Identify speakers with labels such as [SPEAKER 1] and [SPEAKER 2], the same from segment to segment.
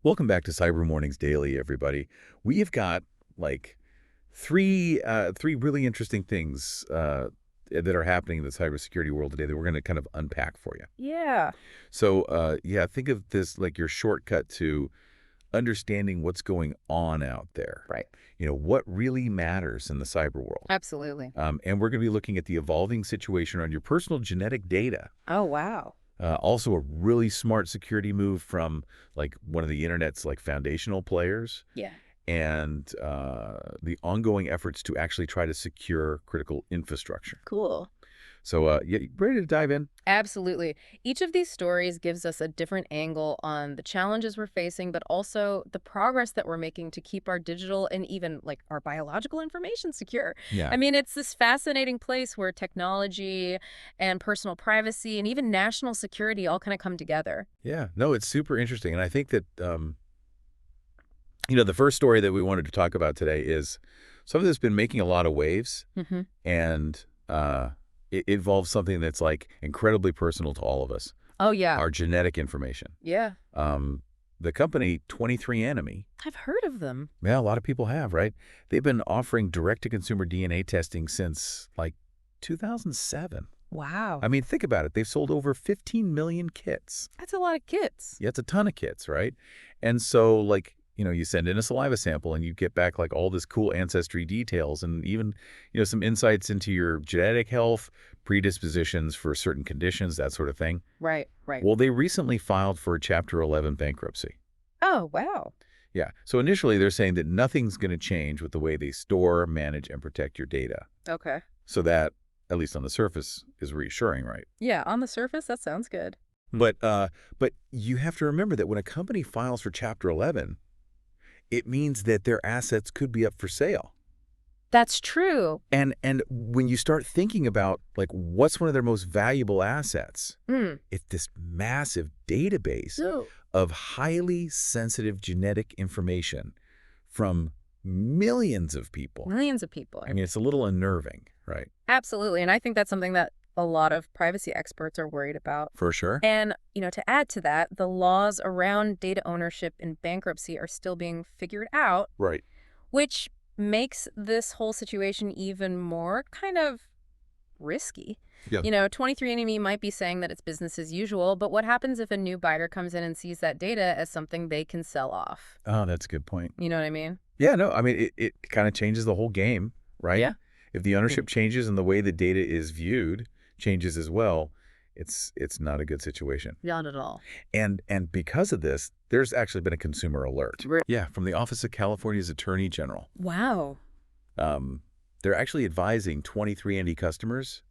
[SPEAKER 1] Welcome back to Cyber Mornings Daily, everybody. We have got like three really interesting things that are happening in the cybersecurity world today that we're going to kind of unpack for you.
[SPEAKER 2] Yeah,
[SPEAKER 1] So, yeah, think of this like your shortcut to understanding what's going on out there.
[SPEAKER 2] right.
[SPEAKER 1] What really matters in the cyber world.
[SPEAKER 2] Absolutely.
[SPEAKER 1] And we're going to be looking at the evolving situation on your personal genetic data.
[SPEAKER 2] Oh, wow.
[SPEAKER 1] Also, a really smart security move from like one of the internet's like foundational players.
[SPEAKER 2] Yeah.
[SPEAKER 1] And the ongoing efforts to actually try to secure critical infrastructure.
[SPEAKER 2] Cool.
[SPEAKER 1] So, yeah, you ready to dive in?
[SPEAKER 2] Absolutely. Each of these stories gives us a different angle on the challenges we're facing, but also the progress that we're making to keep our digital and even like our biological information secure.
[SPEAKER 1] Yeah.
[SPEAKER 2] I mean, it's this fascinating place where technology and personal privacy and even national security all kind of come together.
[SPEAKER 1] Yeah. No, it's super interesting. And I think that, the first story that we wanted to talk about today is something that's been making a lot of waves.
[SPEAKER 2] Hmm.
[SPEAKER 1] And it involves something that's like incredibly personal to all of us,
[SPEAKER 2] Oh, yeah.
[SPEAKER 1] our genetic information.
[SPEAKER 2] Yeah.
[SPEAKER 1] The company 23andMe,
[SPEAKER 2] I've heard of them.
[SPEAKER 1] yeah, a lot of people have, right? They've been offering direct-to-consumer DNA testing since like 2007.
[SPEAKER 2] Wow.
[SPEAKER 1] I mean, think about it. They've sold over 15 million kits.
[SPEAKER 2] That's a lot of kits.
[SPEAKER 1] Yeah, it's a ton of kits, right? And so, like, you send in a saliva sample and you get back like all this cool ancestry details and even, some insights into your genetic health, predispositions for certain conditions, that sort of thing.
[SPEAKER 2] Right, right.
[SPEAKER 1] Well, they recently filed for a Chapter 11 bankruptcy.
[SPEAKER 2] Oh, wow.
[SPEAKER 1] Yeah. So initially, they're saying that nothing's going to change with the way they store, manage, and protect your data.
[SPEAKER 2] Okay.
[SPEAKER 1] So that, at least on the surface, is reassuring, right?
[SPEAKER 2] Yeah, on the surface, that sounds good.
[SPEAKER 1] But you have to remember that when a company files for Chapter 11, it means that their assets could be up for sale.
[SPEAKER 2] That's true.
[SPEAKER 1] And when you start thinking about like what's one of their most valuable assets,
[SPEAKER 2] Hmm.
[SPEAKER 1] it's this massive database
[SPEAKER 2] So,
[SPEAKER 1] of highly sensitive genetic information from millions of people.
[SPEAKER 2] millions of people.
[SPEAKER 1] I mean, it's a little unnerving, right?
[SPEAKER 2] Absolutely. And I think that's something that a lot of privacy experts are worried about.
[SPEAKER 1] For sure.
[SPEAKER 2] And, to add to that, the laws around data ownership in bankruptcy are still being figured out,
[SPEAKER 1] Right.
[SPEAKER 2] which makes this whole situation even more kind of risky.
[SPEAKER 1] Yeah.
[SPEAKER 2] 23andMe might be saying that it's business as usual, but what happens if a new bidder comes in and sees that data as something they can sell off?
[SPEAKER 1] Oh, that's a good point.
[SPEAKER 2] You know what I mean?
[SPEAKER 1] Yeah, no, I mean, it kind of changes the whole game, right?
[SPEAKER 2] Yeah.
[SPEAKER 1] If the ownership changes and the way the data is viewed changes as well, it's not a good situation.
[SPEAKER 2] Not at all.
[SPEAKER 1] And because of this, there's actually been a consumer alert.
[SPEAKER 2] Re-
[SPEAKER 1] Yeah, from the Office of California's Attorney General.
[SPEAKER 2] Wow.
[SPEAKER 1] They're actually advising 23andMe customers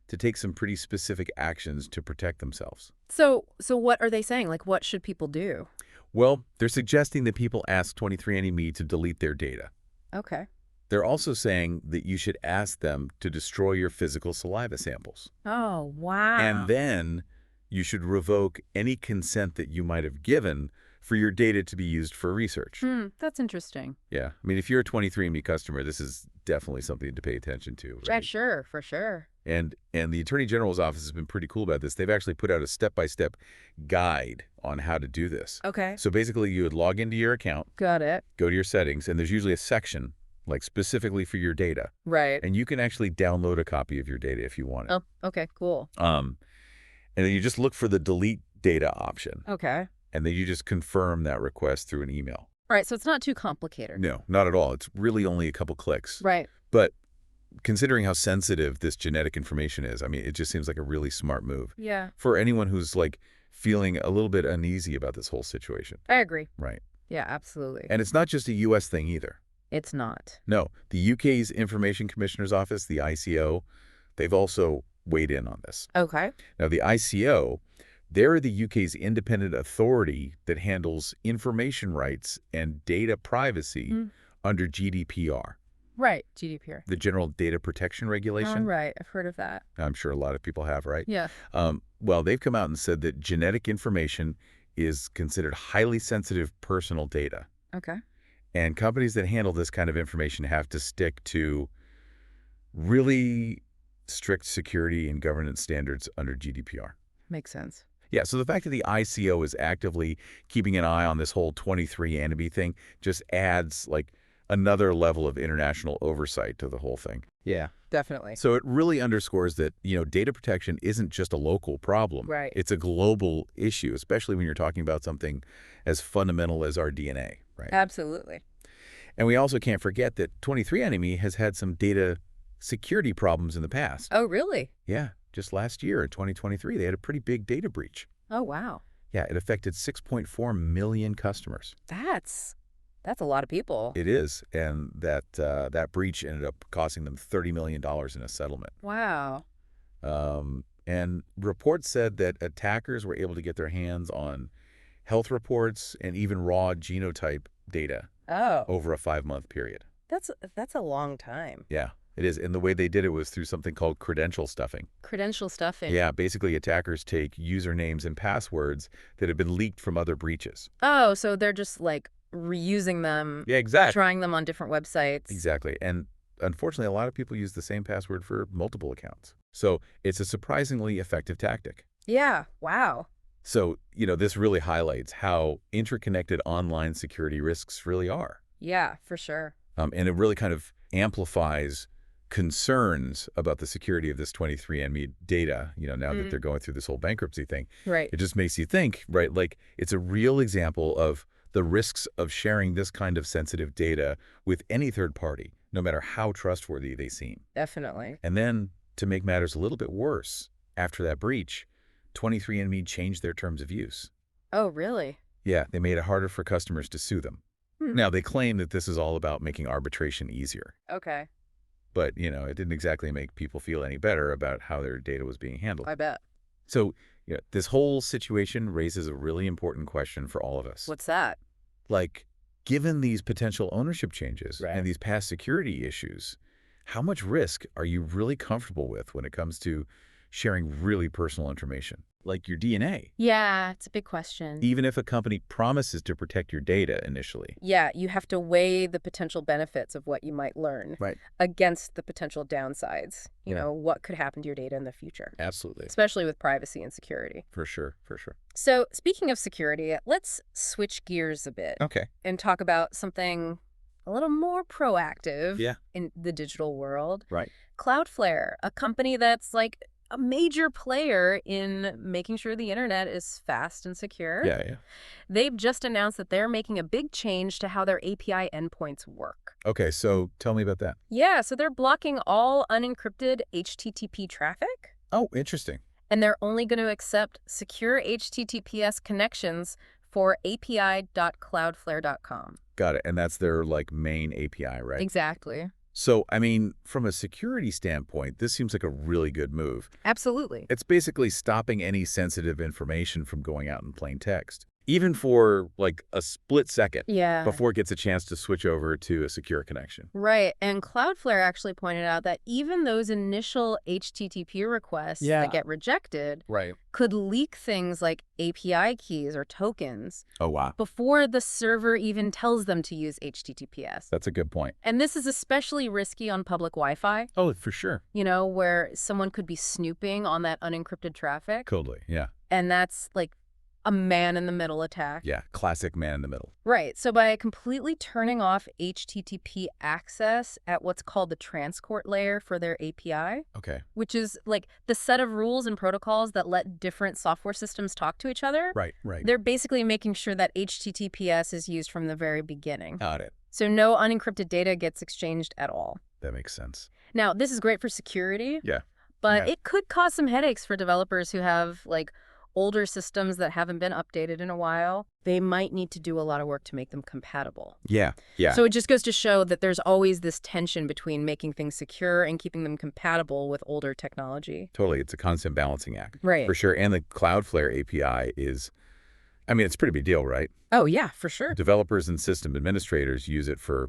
[SPEAKER 1] to take some pretty specific actions to protect themselves.
[SPEAKER 2] So what are they saying? Like, what should people do?
[SPEAKER 1] Well, they're suggesting that people ask 23andMe to delete their data.
[SPEAKER 2] Okay.
[SPEAKER 1] They're also saying that you should ask them to destroy your physical saliva samples.
[SPEAKER 2] Oh, wow.
[SPEAKER 1] And then you should revoke any consent that you might have given for your data to be used for research.
[SPEAKER 2] That's interesting.
[SPEAKER 1] Yeah. I mean, if you're a 23andMe customer, this is definitely something to pay attention to.
[SPEAKER 2] Yeah,
[SPEAKER 1] Right?
[SPEAKER 2] sure, for sure.
[SPEAKER 1] And the Attorney General's office has been pretty cool about this. They've actually put out a step-by-step guide on how to do this.
[SPEAKER 2] Okay.
[SPEAKER 1] So basically, you would log into your account,
[SPEAKER 2] Got it.
[SPEAKER 1] go to your settings, and there's usually a section like specifically for your data.
[SPEAKER 2] Right.
[SPEAKER 1] And you can actually download a copy of your data if you want it.
[SPEAKER 2] Oh, okay, cool.
[SPEAKER 1] And then you just look for the delete data option.
[SPEAKER 2] Okay.
[SPEAKER 1] And then you just confirm that request through an email.
[SPEAKER 2] All right, so it's not too complicated.
[SPEAKER 1] No, not at all. It's really only a couple clicks.
[SPEAKER 2] Right.
[SPEAKER 1] But considering how sensitive this genetic information is, I mean, it just seems like a really smart move
[SPEAKER 2] Yeah,
[SPEAKER 1] for anyone who's like feeling a little bit uneasy about this whole situation.
[SPEAKER 2] I agree.
[SPEAKER 1] Right.
[SPEAKER 2] Yeah, absolutely.
[SPEAKER 1] And it's not just a U.S. thing either.
[SPEAKER 2] It's not.
[SPEAKER 1] No, the U.K.'s Information Commissioner's Office, the ICO, they've also weighed in on this.
[SPEAKER 2] Okay.
[SPEAKER 1] Now, the ICO, they're the UK's independent authority that handles information rights and data privacy under GDPR,
[SPEAKER 2] Right, GDPR.
[SPEAKER 1] the General Data Protection Regulation.
[SPEAKER 2] Right, I've heard of that.
[SPEAKER 1] I'm sure a lot of people have, right?
[SPEAKER 2] Yeah.
[SPEAKER 1] Well, they've come out and said that genetic information is considered highly sensitive personal data.
[SPEAKER 2] Okay.
[SPEAKER 1] And companies that handle this kind of information have to stick to really strict security and governance standards under GDPR.
[SPEAKER 2] Makes sense.
[SPEAKER 1] Yeah, so the fact that the ICO is actively keeping an eye on this whole 23andMe thing just adds, like, another level of international oversight to the whole thing. Yeah.
[SPEAKER 2] Definitely.
[SPEAKER 1] So it really underscores that, data protection isn't just a local problem.
[SPEAKER 2] Right.
[SPEAKER 1] It's a global issue, especially when you're talking about something as fundamental as our DNA, right?
[SPEAKER 2] Absolutely.
[SPEAKER 1] And we also can't forget that 23andMe has had some data security problems in the past.
[SPEAKER 2] Oh, really?
[SPEAKER 1] Yeah, just last year in 2023, they had a pretty big data breach.
[SPEAKER 2] Oh, wow.
[SPEAKER 1] Yeah, it affected 6.4 million customers.
[SPEAKER 2] That's a lot of people.
[SPEAKER 1] It is, and that breach ended up costing them $30 million in a settlement.
[SPEAKER 2] Wow.
[SPEAKER 1] And reports said that attackers were able to get their hands on health reports and even raw genotype data
[SPEAKER 2] Oh,
[SPEAKER 1] over a 5-month period.
[SPEAKER 2] that's a long time.
[SPEAKER 1] Yeah, it is. And the way they did it was through something called credential stuffing.
[SPEAKER 2] Credential stuffing.
[SPEAKER 1] Yeah, basically attackers take usernames and passwords that have been leaked from other breaches.
[SPEAKER 2] Oh, so they're just like reusing them,
[SPEAKER 1] Yeah, exactly.
[SPEAKER 2] trying them on different websites.
[SPEAKER 1] Exactly. And unfortunately, a lot of people use the same password for multiple accounts. So it's a surprisingly effective tactic.
[SPEAKER 2] Yeah. Wow.
[SPEAKER 1] So, this really highlights how interconnected online security risks really are.
[SPEAKER 2] Yeah, for sure.
[SPEAKER 1] And it really kind of amplifies concerns about the security of this 23andMe data, now that they're going through this whole bankruptcy thing.
[SPEAKER 2] Right.
[SPEAKER 1] It just makes you think, right, like it's a real example of the risks of sharing this kind of sensitive data with any third party, no matter how trustworthy they seem.
[SPEAKER 2] Definitely.
[SPEAKER 1] And then, to make matters a little bit worse, after that breach, 23andMe changed their terms of use.
[SPEAKER 2] Oh, really?
[SPEAKER 1] Yeah, they made it harder for customers to sue them. Now, they claim that this is all about making arbitration easier.
[SPEAKER 2] Okay.
[SPEAKER 1] But, it didn't exactly make people feel any better about how their data was being handled.
[SPEAKER 2] I bet.
[SPEAKER 1] So, this whole situation raises a really important question for all of us.
[SPEAKER 2] What's that?
[SPEAKER 1] Like, given these potential ownership changes
[SPEAKER 2] Right.
[SPEAKER 1] and these past security issues, how much risk are you really comfortable with when it comes to sharing really personal information, like your DNA?
[SPEAKER 2] Yeah, it's a big question.
[SPEAKER 1] Even if a company promises to protect your data initially.
[SPEAKER 2] Yeah, you have to weigh the potential benefits of what you might learn
[SPEAKER 1] Right.
[SPEAKER 2] against the potential downsides.
[SPEAKER 1] Yeah.
[SPEAKER 2] What could happen to your data in the future,
[SPEAKER 1] Absolutely.
[SPEAKER 2] especially with privacy and security.
[SPEAKER 1] For sure. For sure.
[SPEAKER 2] So, speaking of security, let's switch gears a bit
[SPEAKER 1] Okay.
[SPEAKER 2] and talk about something a little more proactive
[SPEAKER 1] Yeah.
[SPEAKER 2] in the digital world.
[SPEAKER 1] Right.
[SPEAKER 2] Cloudflare, a company that's like a major player in making sure the internet is fast and secure.
[SPEAKER 1] Yeah.
[SPEAKER 2] They've just announced that they're making a big change to how their API endpoints work.
[SPEAKER 1] Okay, so tell me about that.
[SPEAKER 2] Yeah, so they're blocking all unencrypted HTTP traffic,
[SPEAKER 1] Oh, interesting.
[SPEAKER 2] and they're only going to accept secure HTTPS connections for api.cloudflare.com.
[SPEAKER 1] Got it. And that's their, main API, right?
[SPEAKER 2] Exactly.
[SPEAKER 1] So, from a security standpoint, this seems like a really good move.
[SPEAKER 2] Absolutely.
[SPEAKER 1] It's basically stopping any sensitive information from going out in plain text, even for, a split second
[SPEAKER 2] Yeah.
[SPEAKER 1] before it gets a chance to switch over to a secure connection.
[SPEAKER 2] Right. And Cloudflare actually pointed out that even those initial HTTP requests that get rejected
[SPEAKER 1] Right.
[SPEAKER 2] could leak things like API keys or tokens
[SPEAKER 1] Oh, wow.
[SPEAKER 2] before the server even tells them to use HTTPS.
[SPEAKER 1] That's a good point.
[SPEAKER 2] And this is especially risky on public Wi-Fi,
[SPEAKER 1] Oh, for sure.
[SPEAKER 2] where someone could be snooping on that unencrypted traffic.
[SPEAKER 1] Totally. Yeah.
[SPEAKER 2] And that's like a man-in-the-middle attack.
[SPEAKER 1] Yeah. Classic man in the middle.
[SPEAKER 2] Right. So by completely turning off HTTP access at what's called the transport layer for their API,
[SPEAKER 1] Okay.
[SPEAKER 2] which is like the set of rules and protocols that let different software systems talk to each other,
[SPEAKER 1] Right.
[SPEAKER 2] they're basically making sure that HTTPS is used from the very beginning.
[SPEAKER 1] Got it.
[SPEAKER 2] So no unencrypted data gets exchanged at all.
[SPEAKER 1] That makes sense.
[SPEAKER 2] Now, this is great for security.
[SPEAKER 1] Yeah.
[SPEAKER 2] But
[SPEAKER 1] Yeah.
[SPEAKER 2] it could cause some headaches for developers who have older systems that haven't been updated in a while. They might need to do a lot of work to make them compatible.
[SPEAKER 1] Yeah. Yeah.
[SPEAKER 2] So it just goes to show that there's always this tension between making things secure and keeping them compatible with older technology.
[SPEAKER 1] Totally. It's a constant balancing act.
[SPEAKER 2] Right.
[SPEAKER 1] For sure. And the Cloudflare API is, it's a pretty big deal, right?
[SPEAKER 2] Oh, yeah, for sure.
[SPEAKER 1] Developers and system administrators use it for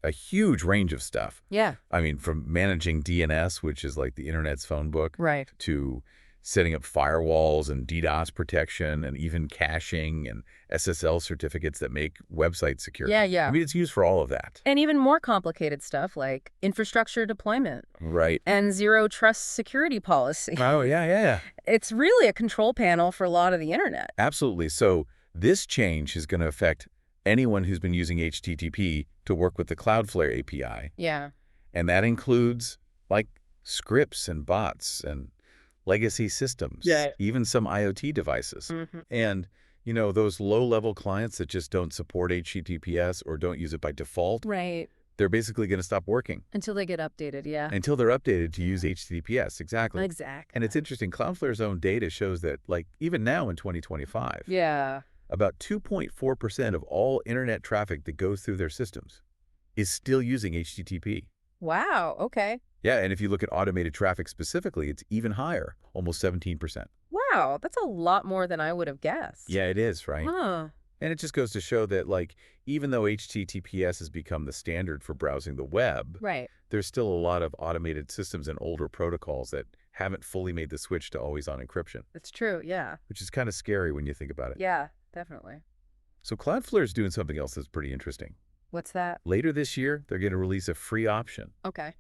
[SPEAKER 1] a huge range of stuff.
[SPEAKER 2] Yeah.
[SPEAKER 1] From managing DNS, which is the internet's phone book,
[SPEAKER 2] Right.
[SPEAKER 1] to setting up firewalls and DDoS protection and even caching and SSL certificates that make websites secure.
[SPEAKER 2] Yeah,
[SPEAKER 1] I
[SPEAKER 2] yeah.
[SPEAKER 1] mean, it's used for all of that.
[SPEAKER 2] And even more complicated stuff like infrastructure deployment
[SPEAKER 1] Right.
[SPEAKER 2] and zero trust security policy.
[SPEAKER 1] Oh, yeah, yeah, yeah.
[SPEAKER 2] It's really a control panel for a lot of the internet.
[SPEAKER 1] Absolutely. So this change is going to affect anyone who's been using HTTP to work with the Cloudflare API.
[SPEAKER 2] Yeah.
[SPEAKER 1] And that includes like scripts and bots and legacy systems,
[SPEAKER 2] Yeah.
[SPEAKER 1] even some IoT devices.
[SPEAKER 2] Hmm.
[SPEAKER 1] And, those low-level clients that just don't support HTTPS or don't use it by default,
[SPEAKER 2] Right.
[SPEAKER 1] they're basically going to stop working
[SPEAKER 2] Until they get updated, yeah.
[SPEAKER 1] until they're updated to use HTTPS. Exactly.
[SPEAKER 2] Exactly.
[SPEAKER 1] And it's interesting. Cloudflare's own data shows that, like, even now in 2025,
[SPEAKER 2] Yeah.
[SPEAKER 1] about 2.4% of all internet traffic that goes through their systems is still using HTTP.
[SPEAKER 2] Wow. Okay.
[SPEAKER 1] Yeah, and if you look at automated traffic specifically, it's even higher, almost 17%.
[SPEAKER 2] Wow. That's a lot more than I would have guessed.
[SPEAKER 1] Yeah, it is, right?
[SPEAKER 2] Huh.
[SPEAKER 1] And it just goes to show that, like, even though HTTPS has become the standard for browsing the web,
[SPEAKER 2] Right.
[SPEAKER 1] there's still a lot of automated systems and older protocols that haven't fully made the switch to always-on encryption,
[SPEAKER 2] That's true. Yeah.
[SPEAKER 1] which is kind of scary when you think about it.
[SPEAKER 2] Yeah, definitely.
[SPEAKER 1] So Cloudflare is doing something else that's pretty interesting.
[SPEAKER 2] What's that?
[SPEAKER 1] Later this year, they're going to release a free option
[SPEAKER 2] Okay.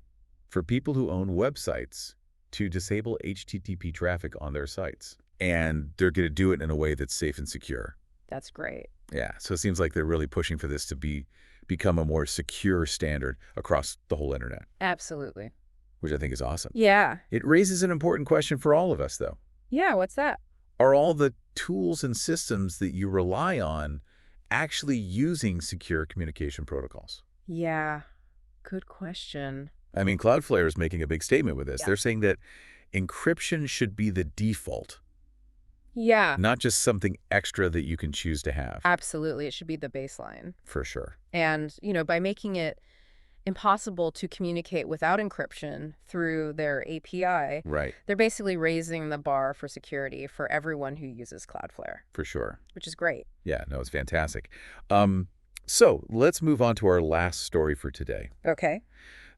[SPEAKER 1] for people who own websites to disable HTTP traffic on their sites. And they're going to do it in a way that's safe and secure.
[SPEAKER 2] That's great.
[SPEAKER 1] Yeah, so it seems like they're really pushing for this to become a more secure standard across the whole internet,
[SPEAKER 2] Absolutely.
[SPEAKER 1] which I think is awesome.
[SPEAKER 2] Yeah.
[SPEAKER 1] It raises an important question for all of us, though.
[SPEAKER 2] Yeah, what's that?
[SPEAKER 1] Are all the tools and systems that you rely on actually using secure communication protocols?
[SPEAKER 2] Yeah. Good question.
[SPEAKER 1] I mean, Cloudflare is making a big statement with this.
[SPEAKER 2] Yeah.
[SPEAKER 1] They're saying that encryption should be the default,
[SPEAKER 2] Yeah.
[SPEAKER 1] not just something extra that you can choose to have.
[SPEAKER 2] Absolutely. It should be the baseline.
[SPEAKER 1] For sure.
[SPEAKER 2] And, by making it impossible to communicate without encryption through their API,
[SPEAKER 1] Right,
[SPEAKER 2] they're basically raising the bar for security for everyone who uses Cloudflare,
[SPEAKER 1] for sure.
[SPEAKER 2] which is great.
[SPEAKER 1] Yeah, no, it's fantastic. So let's move on to our last story for today.
[SPEAKER 2] Okay.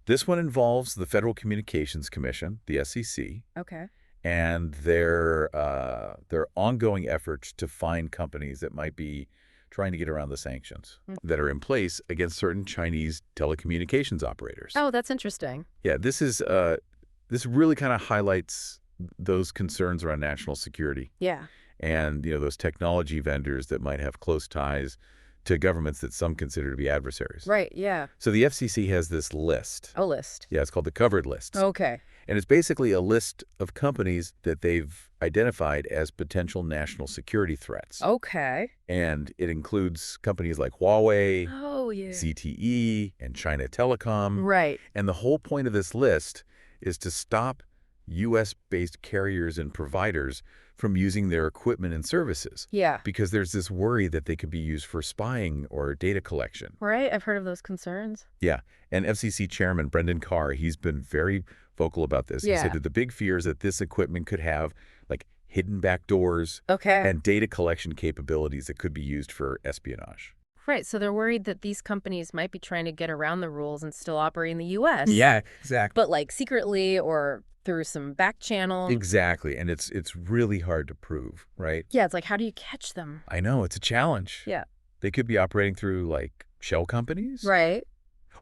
[SPEAKER 1] This one involves the Federal Communications Commission, the SEC,
[SPEAKER 2] Okay.
[SPEAKER 1] and their ongoing efforts to find companies that might be trying to get around the sanctions that are in place against certain Chinese telecommunications operators.
[SPEAKER 2] Oh, that's interesting.
[SPEAKER 1] Yeah, this really kind of highlights those concerns around national security
[SPEAKER 2] Yeah.
[SPEAKER 1] and those technology vendors that might have close ties to governments that some consider to be adversaries.
[SPEAKER 2] Right. Yeah.
[SPEAKER 1] So the FCC has this list.
[SPEAKER 2] A list.
[SPEAKER 1] Yeah, it's called the covered list.
[SPEAKER 2] Okay.
[SPEAKER 1] And it's basically a list of companies that they've identified as potential national security threats.
[SPEAKER 2] Okay.
[SPEAKER 1] And it includes companies like Huawei,
[SPEAKER 2] Oh, yeah.
[SPEAKER 1] ZTE, and China Telecom.
[SPEAKER 2] Right.
[SPEAKER 1] And the whole point of this list is to stop U.S.-based carriers and providers from using their equipment and services.
[SPEAKER 2] Yeah.
[SPEAKER 1] Because there's this worry that they could be used for spying or data collection.
[SPEAKER 2] Right. I've heard of those concerns.
[SPEAKER 1] Yeah. And FCC Chairman Brendan Carr, he's been very vocal about this. He
[SPEAKER 2] Yeah.
[SPEAKER 1] said that the big fear is that this equipment could have like hidden backdoors
[SPEAKER 2] Okay.
[SPEAKER 1] and data collection capabilities that could be used for espionage.
[SPEAKER 2] Right. So they're worried that these companies might be trying to get around the rules and still operate in the U.S.
[SPEAKER 1] Yeah, exactly.
[SPEAKER 2] But like secretly or through some back channel.
[SPEAKER 1] Exactly. And it's really hard to prove, right?
[SPEAKER 2] Yeah. It's like, how do you catch them?
[SPEAKER 1] I know, it's a challenge.
[SPEAKER 2] Yeah.
[SPEAKER 1] They could be operating through like shell companies.
[SPEAKER 2] Right.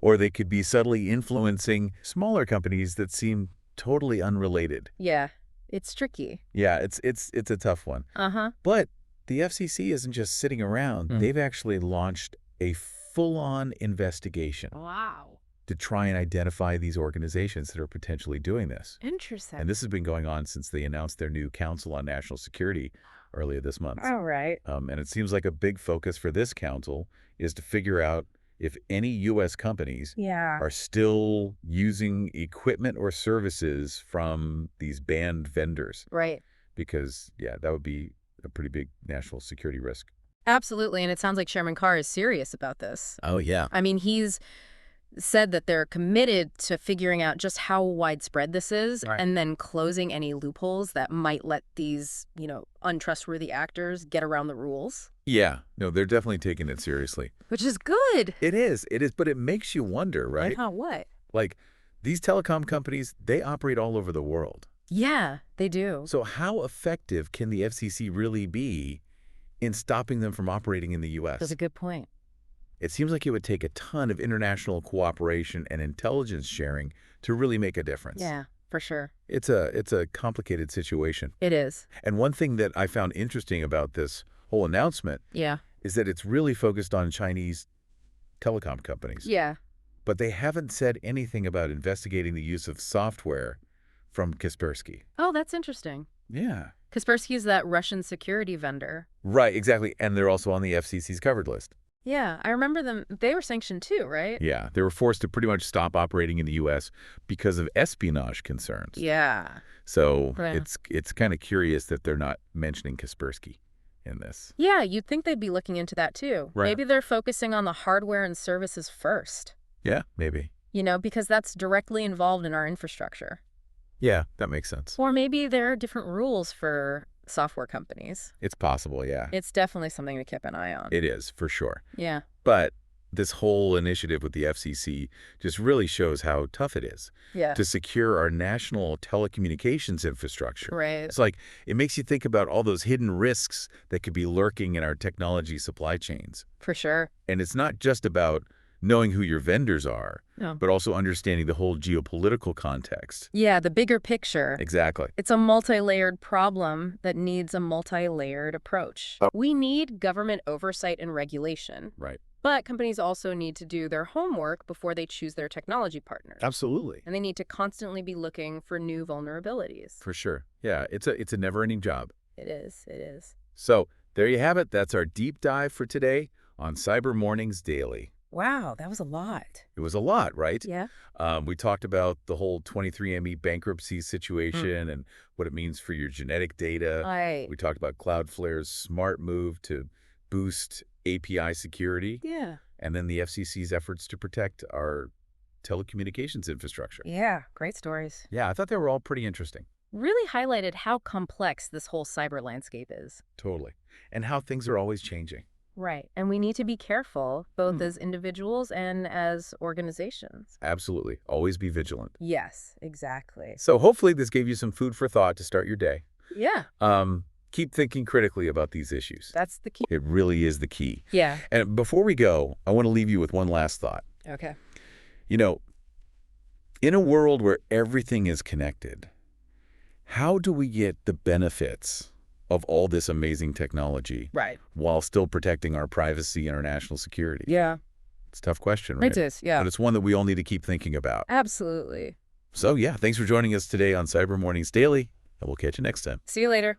[SPEAKER 1] Or they could be subtly influencing smaller companies that seem totally unrelated.
[SPEAKER 2] Yeah. It's tricky.
[SPEAKER 1] Yeah, it's a tough one.
[SPEAKER 2] Uh-huh.
[SPEAKER 1] But the FCC isn't just sitting around. They've actually launched a full-on investigation
[SPEAKER 2] Wow.
[SPEAKER 1] to try and identify these organizations that are potentially doing this.
[SPEAKER 2] Interesting.
[SPEAKER 1] And this has been going on since they announced their new Council on National Security earlier this month.
[SPEAKER 2] All right.
[SPEAKER 1] And it seems like a big focus for this council is to figure out if any U.S. companies
[SPEAKER 2] Yeah.
[SPEAKER 1] are still using equipment or services from these banned vendors.
[SPEAKER 2] Right.
[SPEAKER 1] Because, yeah, that would be a pretty big national security risk.
[SPEAKER 2] Absolutely. And it sounds like Chairman Carr is serious about this.
[SPEAKER 1] Oh, yeah.
[SPEAKER 2] I mean, he's said that they're committed to figuring out just how widespread this is
[SPEAKER 1] Right.
[SPEAKER 2] and then closing any loopholes that might let these, untrustworthy actors get around the rules.
[SPEAKER 1] Yeah. No, they're definitely taking it seriously.
[SPEAKER 2] Which is good.
[SPEAKER 1] It is. But it makes you wonder, right?
[SPEAKER 2] Like how what?
[SPEAKER 1] Like, these telecom companies, they operate all over the world.
[SPEAKER 2] Yeah, they do.
[SPEAKER 1] So how effective can the FCC really be in stopping them from operating in the
[SPEAKER 2] That's a
[SPEAKER 1] U.S.?
[SPEAKER 2] good point.
[SPEAKER 1] It seems like it would take a ton of international cooperation and intelligence sharing to really make a difference.
[SPEAKER 2] Yeah, for sure.
[SPEAKER 1] It's a complicated situation.
[SPEAKER 2] It is.
[SPEAKER 1] And one thing that I found interesting about this whole announcement
[SPEAKER 2] Yeah.
[SPEAKER 1] is that it's really focused on Chinese telecom companies.
[SPEAKER 2] Yeah.
[SPEAKER 1] But they haven't said anything about investigating the use of software from Kaspersky.
[SPEAKER 2] Oh, that's interesting.
[SPEAKER 1] Yeah.
[SPEAKER 2] Kaspersky is that Russian security vendor.
[SPEAKER 1] Right, exactly. And they're also on the FCC's covered list.
[SPEAKER 2] Yeah, I remember them. They were sanctioned too, right?
[SPEAKER 1] Yeah, they were forced to pretty much stop operating in the U.S. because of espionage concerns.
[SPEAKER 2] Yeah.
[SPEAKER 1] So
[SPEAKER 2] Yeah.
[SPEAKER 1] it's kind of curious that they're not mentioning Kaspersky in this.
[SPEAKER 2] Yeah, you'd think they'd be looking into that too.
[SPEAKER 1] Right.
[SPEAKER 2] Maybe they're focusing on the hardware and services first,
[SPEAKER 1] Yeah, maybe.
[SPEAKER 2] because that's directly involved in our infrastructure.
[SPEAKER 1] Yeah, that makes sense.
[SPEAKER 2] Or maybe there are different rules for software companies.
[SPEAKER 1] It's possible, yeah.
[SPEAKER 2] It's definitely something to keep an eye on.
[SPEAKER 1] It is, for sure.
[SPEAKER 2] Yeah.
[SPEAKER 1] But this whole initiative with the FCC just really shows how tough it is
[SPEAKER 2] Yeah.
[SPEAKER 1] to secure our national telecommunications infrastructure.
[SPEAKER 2] Right.
[SPEAKER 1] It's like it makes you think about all those hidden risks that could be lurking in our technology supply chains.
[SPEAKER 2] For sure.
[SPEAKER 1] And it's not just about knowing who your vendors are,
[SPEAKER 2] No.
[SPEAKER 1] but also understanding the whole geopolitical context.
[SPEAKER 2] Yeah, the bigger picture.
[SPEAKER 1] Exactly.
[SPEAKER 2] It's a multi-layered problem that needs a multi-layered approach. We need government oversight and regulation,
[SPEAKER 1] Right.
[SPEAKER 2] but companies also need to do their homework before they choose their technology partners.
[SPEAKER 1] Absolutely.
[SPEAKER 2] And they need to constantly be looking for new vulnerabilities.
[SPEAKER 1] For sure. Yeah, it's a never-ending job.
[SPEAKER 2] It is. It is.
[SPEAKER 1] So there you have it. That's our deep dive for today on Cyber Mornings Daily.
[SPEAKER 2] Wow, that was a lot.
[SPEAKER 1] It was a lot, right?
[SPEAKER 2] Yeah.
[SPEAKER 1] We talked about the whole 23andMe bankruptcy situation and what it means for your genetic data.
[SPEAKER 2] I.
[SPEAKER 1] We talked about Cloudflare's smart move to boost API security,
[SPEAKER 2] Yeah.
[SPEAKER 1] and then the FCC's efforts to protect our telecommunications infrastructure.
[SPEAKER 2] Yeah. Great stories.
[SPEAKER 1] Yeah, I thought they were all pretty interesting.
[SPEAKER 2] Really highlighted how complex this whole cyber landscape is.
[SPEAKER 1] Totally. And how things are always changing.
[SPEAKER 2] Right. And we need to be careful, both as individuals and as organizations.
[SPEAKER 1] Absolutely. Always be vigilant.
[SPEAKER 2] Yes, exactly.
[SPEAKER 1] So hopefully this gave you some food for thought to start your day.
[SPEAKER 2] Yeah,
[SPEAKER 1] Keep thinking critically about these issues.
[SPEAKER 2] that's the key.
[SPEAKER 1] It really is the key.
[SPEAKER 2] Yeah.
[SPEAKER 1] And before we go, I want to leave you with one last thought.
[SPEAKER 2] Okay.
[SPEAKER 1] You know, in a world where everything is connected, how do we get the benefits of all this amazing technology
[SPEAKER 2] Right.
[SPEAKER 1] while still protecting our privacy and our national security?
[SPEAKER 2] Yeah.
[SPEAKER 1] It's a tough question, right?
[SPEAKER 2] It is. Yeah.
[SPEAKER 1] But it's one that we all need to keep thinking about.
[SPEAKER 2] Absolutely.
[SPEAKER 1] So yeah, thanks for joining us today on Cyber Mornings Daily, and we'll catch you next time.
[SPEAKER 2] See you later.